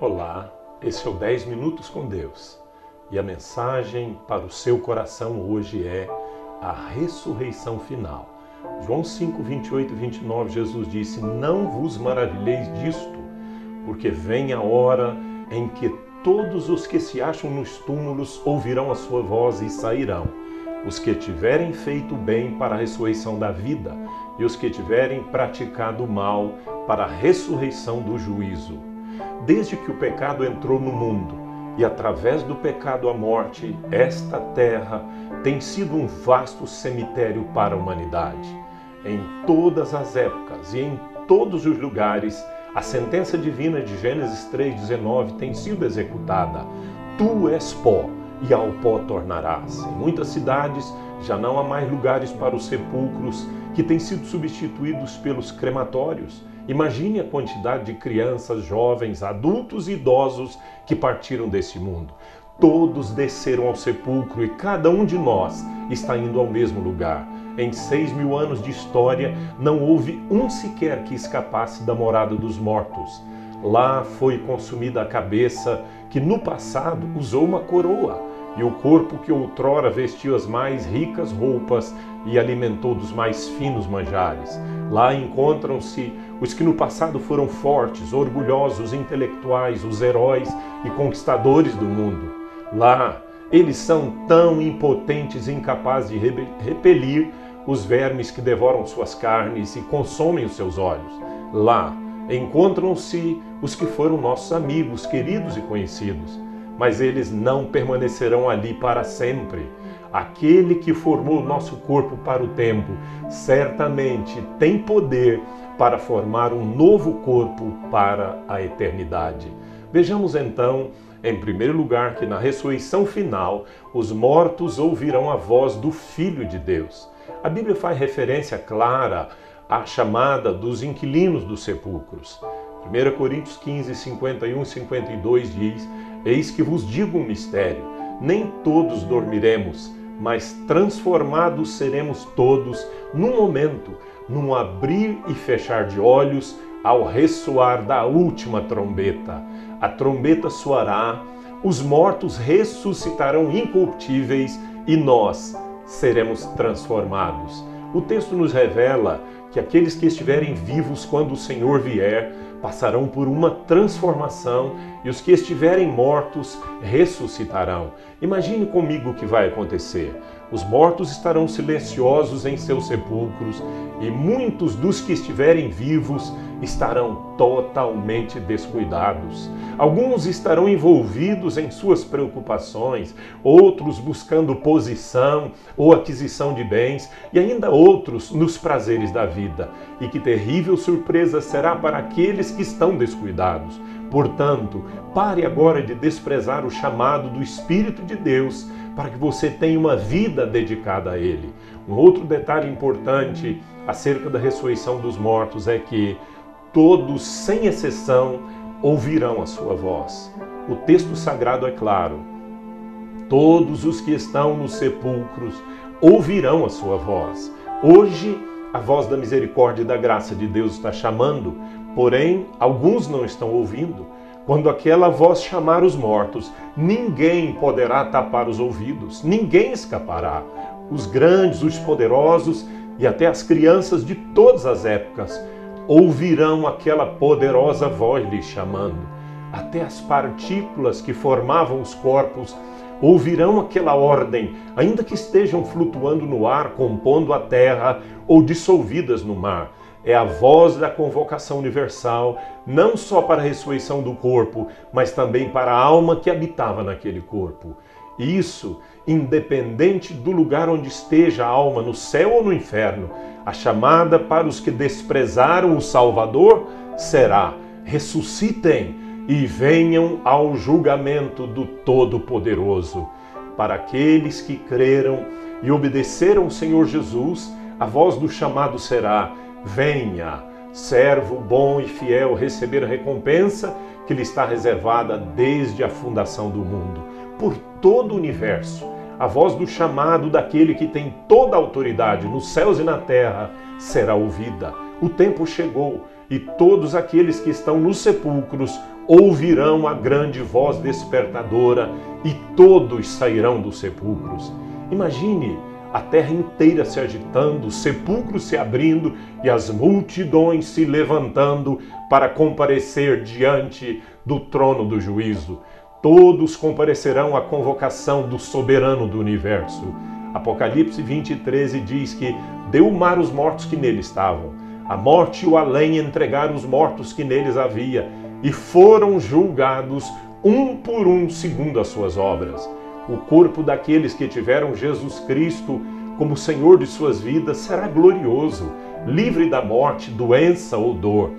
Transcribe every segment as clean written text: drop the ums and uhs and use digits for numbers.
Olá, esse é o 10 Minutos com Deus e a mensagem para o seu coração hoje é a ressurreição final. João 5, 28 e 29, Jesus disse: "Não vos maravilheis disto, porque vem a hora em que todos os que se acham nos túmulos ouvirão a sua voz e sairão. Os que tiverem feito bem para a ressurreição da vida e os que tiverem praticado o mal para a ressurreição do juízo." Desde que o pecado entrou no mundo e através do pecado a morte, esta terra tem sido um vasto cemitério para a humanidade. Em todas as épocas e em todos os lugares, a sentença divina de Gênesis 3,19 tem sido executada. Tu és pó e ao pó tornarás. Em muitas cidades já não há mais lugares para os sepulcros, que têm sido substituídos pelos crematórios. Imagine a quantidade de crianças, jovens, adultos e idosos que partiram desse mundo. Todos desceram ao sepulcro e cada um de nós está indo ao mesmo lugar. Em 6.000 anos de história, não houve um sequer que escapasse da morada dos mortos. Lá foi consumida a cabeça que no passado usou uma coroa e o corpo que outrora vestiu as mais ricas roupas e alimentou dos mais finos manjares. Lá encontram-se os que no passado foram fortes, orgulhosos, intelectuais, os heróis e conquistadores do mundo. Lá eles são tão impotentes e incapazes de repelir os vermes que devoram suas carnes e consomem os seus olhos. Lá encontram-se os que foram nossos amigos, queridos e conhecidos, mas eles não permanecerão ali para sempre. Aquele que formou o nosso corpo para o tempo certamente tem poder para formar um novo corpo para a eternidade. Vejamos então, em primeiro lugar, que na ressurreição final, os mortos ouvirão a voz do Filho de Deus. A Bíblia faz referência clara à chamada dos inquilinos dos sepulcros. 1 Coríntios 15, 51 e 52 diz: "Eis que vos digo um mistério, nem todos dormiremos, mas transformados seremos todos num momento, num abrir e fechar de olhos, ao ressoar da última trombeta. A trombeta soará, os mortos ressuscitarão incorruptíveis e nós seremos transformados." O texto nos revela que aqueles que estiverem vivos quando o Senhor vier passarão por uma transformação e os que estiverem mortos ressuscitarão. Imagine comigo o que vai acontecer. Os mortos estarão silenciosos em seus sepulcros e muitos dos que estiverem vivos estarão totalmente descuidados. Alguns estarão envolvidos em suas preocupações, outros buscando posição ou aquisição de bens e ainda outros nos prazeres da vida. E que terrível surpresa será para aqueles que estão descuidados. Portanto, pare agora de desprezar o chamado do Espírito de Deus para que você tenha uma vida dedicada a Ele. Um outro detalhe importante acerca da ressurreição dos mortos é que todos, sem exceção, ouvirão a sua voz. O texto sagrado é claro: todos os que estão nos sepulcros ouvirão a sua voz. Hoje, a voz da misericórdia e da graça de Deus está chamando, porém, alguns não estão ouvindo. Quando aquela voz chamar os mortos, ninguém poderá tapar os ouvidos, ninguém escapará. Os grandes, os poderosos e até as crianças de todas as épocas ouvirão aquela poderosa voz lhes chamando. Até as partículas que formavam os corpos ouvirão aquela ordem, ainda que estejam flutuando no ar, compondo a terra ou dissolvidas no mar. É a voz da convocação universal, não só para a ressurreição do corpo, mas também para a alma que habitava naquele corpo. Isso, independente do lugar onde esteja a alma, no céu ou no inferno, a chamada para os que desprezaram o Salvador será: ressuscitem e venham ao julgamento do Todo-Poderoso. Para aqueles que creram e obedeceram ao Senhor Jesus, a voz do chamado será: venha, servo bom e fiel, receber a recompensa que lhe está reservada desde a fundação do mundo. Por todo o universo, a voz do chamado daquele que tem toda a autoridade nos céus e na terra será ouvida. O tempo chegou e todos aqueles que estão nos sepulcros ouvirão a grande voz despertadora e todos sairão dos sepulcros. Imagine a terra inteira se agitando, os sepulcros se abrindo e as multidões se levantando para comparecer diante do trono do juízo. Todos comparecerão à convocação do soberano do universo. Apocalipse 20:13 diz que deu o mar os mortos que nele estavam. A morte e o além entregaram os mortos que neles havia e foram julgados um por um segundo as suas obras. O corpo daqueles que tiveram Jesus Cristo como Senhor de suas vidas será glorioso, livre da morte, doença ou dor.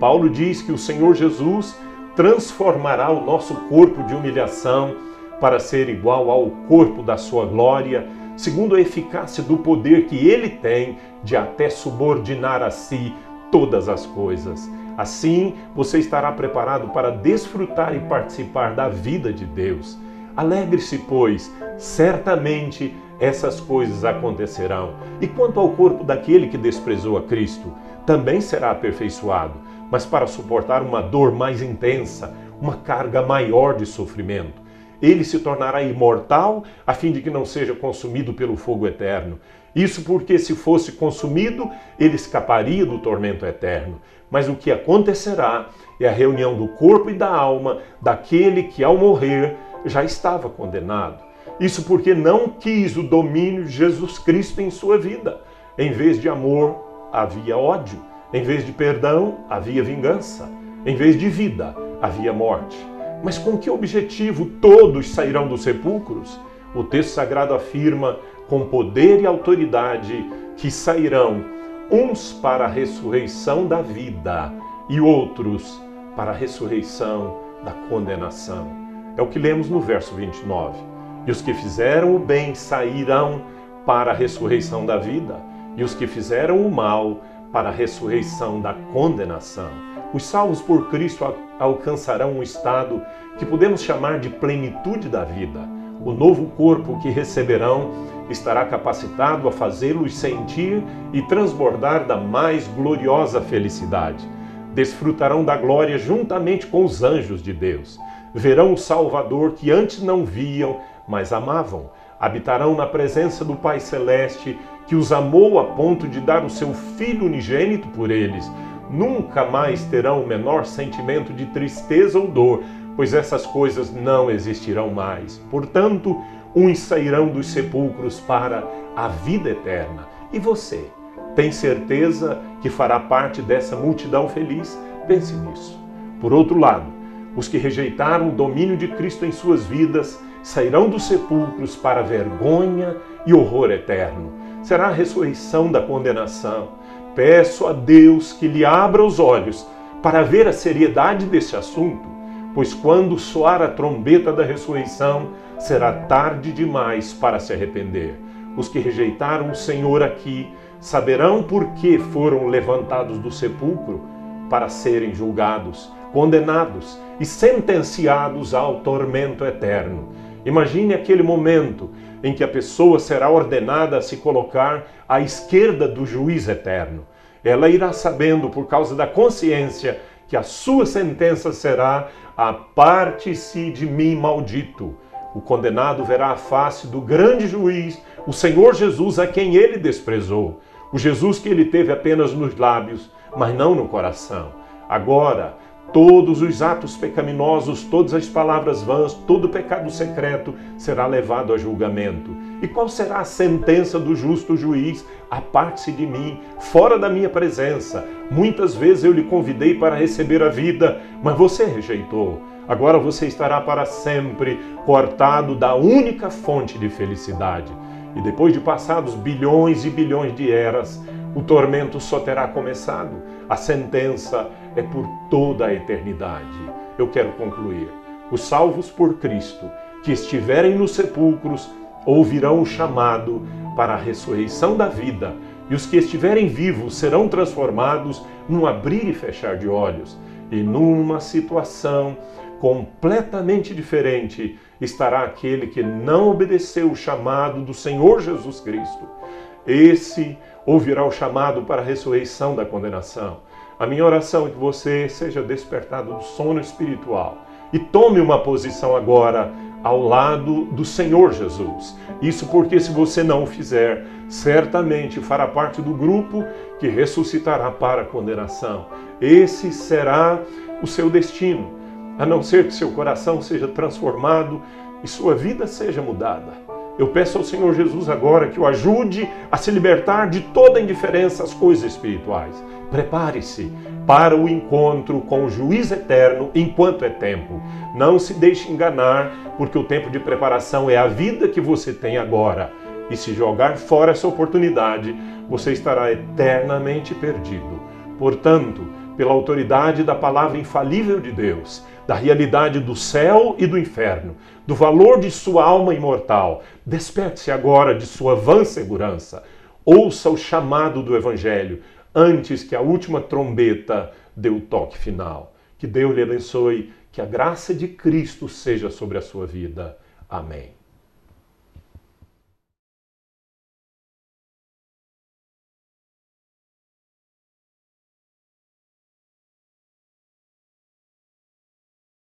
Paulo diz que o Senhor Jesus transformará o nosso corpo de humilhação para ser igual ao corpo da sua glória, segundo a eficácia do poder que ele tem de até subordinar a si todas as coisas. Assim, você estará preparado para desfrutar e participar da vida de Deus. Alegre-se, pois, certamente essas coisas acontecerão. E quanto ao corpo daquele que desprezou a Cristo, também será aperfeiçoado, mas para suportar uma dor mais intensa, uma carga maior de sofrimento. Ele se tornará imortal, a fim de que não seja consumido pelo fogo eterno. Isso porque, se fosse consumido, ele escaparia do tormento eterno. Mas o que acontecerá é a reunião do corpo e da alma daquele que, ao morrer, já estava condenado. Isso porque não quis o domínio de Jesus Cristo em sua vida. Em vez de amor, havia ódio. Em vez de perdão, havia vingança. Em vez de vida, havia morte. Mas com que objetivo todos sairão dos sepulcros? O texto sagrado afirma, com poder e autoridade, que sairão uns para a ressurreição da vida e outros para a ressurreição da condenação. É o que lemos no verso 29. E os que fizeram o bem sairão para a ressurreição da vida, e os que fizeram o mal para a ressurreição da condenação. Os salvos por Cristo alcançarão um estado que podemos chamar de plenitude da vida. O novo corpo que receberão estará capacitado a fazê-los sentir e transbordar da mais gloriosa felicidade. Desfrutarão da glória juntamente com os anjos de Deus. Verão o Salvador que antes não viam, mas amavam. Habitarão na presença do Pai Celeste, que os amou a ponto de dar o seu Filho unigênito por eles. Nunca mais terão o menor sentimento de tristeza ou dor, pois essas coisas não existirão mais. Portanto, uns sairão dos sepulcros para a vida eterna. E você, tem certeza que fará parte dessa multidão feliz? Pense nisso. Por outro lado, os que rejeitaram o domínio de Cristo em suas vidas sairão dos sepulcros para vergonha e horror eterno. Será a ressurreição da condenação. Peço a Deus que lhe abra os olhos para ver a seriedade desse assunto, pois quando soar a trombeta da ressurreição, será tarde demais para se arrepender. Os que rejeitaram o Senhor aqui saberão por que foram levantados do sepulcro para serem julgados, condenados e sentenciados ao tormento eterno. Imagine aquele momento em que a pessoa será ordenada a se colocar à esquerda do juiz eterno. Ela irá sabendo, por causa da consciência, que a sua sentença será: aparte-se de mim, maldito. O condenado verá a face do grande juiz, o Senhor Jesus, a quem ele desprezou. O Jesus que ele teve apenas nos lábios, mas não no coração. Agora, todos os atos pecaminosos, todas as palavras vãs, todo pecado secreto será levado a julgamento. E qual será a sentença do justo juiz? Aparte-se de mim, fora da minha presença. Muitas vezes eu lhe convidei para receber a vida, mas você rejeitou. Agora você estará para sempre cortado da única fonte de felicidade. E depois de passados bilhões e bilhões de eras, o tormento só terá começado. A sentença é por toda a eternidade. Eu quero concluir. Os salvos por Cristo, que estiverem nos sepulcros, ouvirão o chamado para a ressurreição da vida, e os que estiverem vivos serão transformados num abrir e fechar de olhos. E numa situação completamente diferente estará aquele que não obedeceu o chamado do Senhor Jesus Cristo. Esse ouvirá o chamado para a ressurreição da condenação. A minha oração é que você seja despertado do sono espiritual e tome uma posição agora ao lado do Senhor Jesus. Isso porque se você não o fizer, certamente fará parte do grupo que ressuscitará para a condenação. Esse será o seu destino, a não ser que seu coração seja transformado e sua vida seja mudada. Eu peço ao Senhor Jesus agora que o ajude a se libertar de toda indiferença às coisas espirituais. Prepare-se para o encontro com o juiz eterno enquanto é tempo. Não se deixe enganar, porque o tempo de preparação é a vida que você tem agora. E se jogar fora essa oportunidade, você estará eternamente perdido. Portanto, pela autoridade da palavra infalível de Deus, da realidade do céu e do inferno, do valor de sua alma imortal, desperte-se agora de sua vã segurança. Ouça o chamado do Evangelho antes que a última trombeta dê o toque final. Que Deus lhe abençoe, que a graça de Cristo seja sobre a sua vida. Amém.